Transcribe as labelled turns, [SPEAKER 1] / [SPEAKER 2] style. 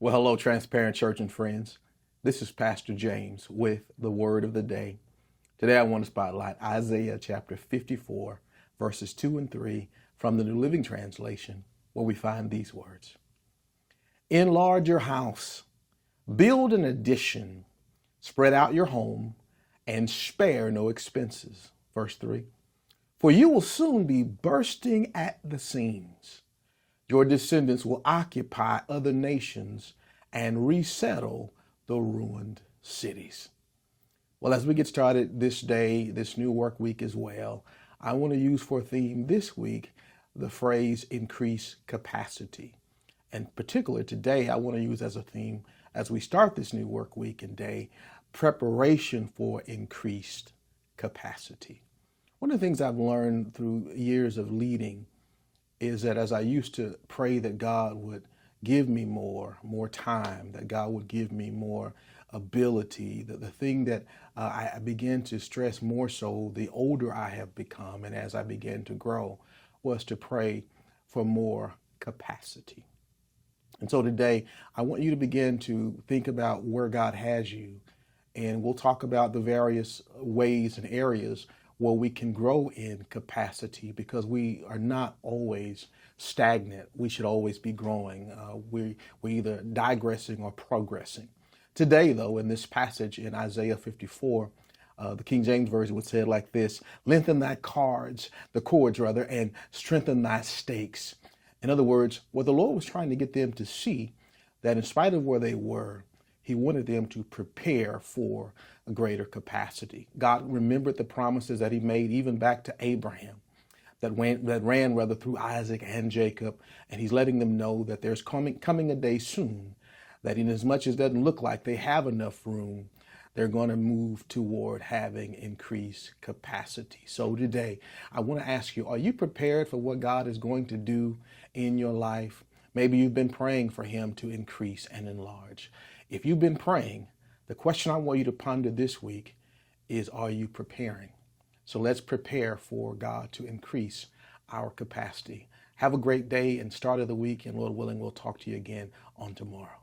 [SPEAKER 1] Well, hello, Transparent Church and friends. This is Pastor James with the word of the day. Today, I want to spotlight Isaiah chapter 54, verses 2 and 3 from the New Living Translation, where we find these words. Enlarge your house, build an addition, spread out your home, and spare no expenses. Verse 3. For you will soon be bursting at the seams. Your descendants will occupy other nations and resettle the ruined cities. Well, as we get started this day, this new work week as well, I want to use for a theme this week the phrase increase capacity. And particularly today, I want to use as a theme as we start this new work week and day, preparation for increased capacity. One of the things I've learned through years of leading is that as I used to pray that God would give me more time, that God would give me more ability, that the thing that I began to stress more so the older I have become and as I began to grow was to pray for more capacity. And so today, I want you to begin to think about where God has you, and we'll talk about the various ways and areas where we can grow in capacity because we are not always stagnant. We should always be growing. We're either digressing or progressing. Today, though, in this passage in Isaiah 54, the King James Version would say it like this: lengthen thy cords, and strengthen thy stakes. In other words, what the Lord was trying to get them to see, that in spite of where they were, He wanted them to prepare for a greater capacity. God remembered the promises that He made even back to Abraham that ran through Isaac and Jacob. And He's letting them know that there's coming a day soon that in as much as it doesn't look like they have enough room, they're going to move toward having increased capacity. So today, I want to ask you, are you prepared for what God is going to do in your life? Maybe you've been praying for Him to increase and enlarge. If you've been praying, the question I want you to ponder this week is, are you preparing? So let's prepare for God to increase our capacity. Have a great day and start of the week, and Lord willing, we'll talk to you again on tomorrow.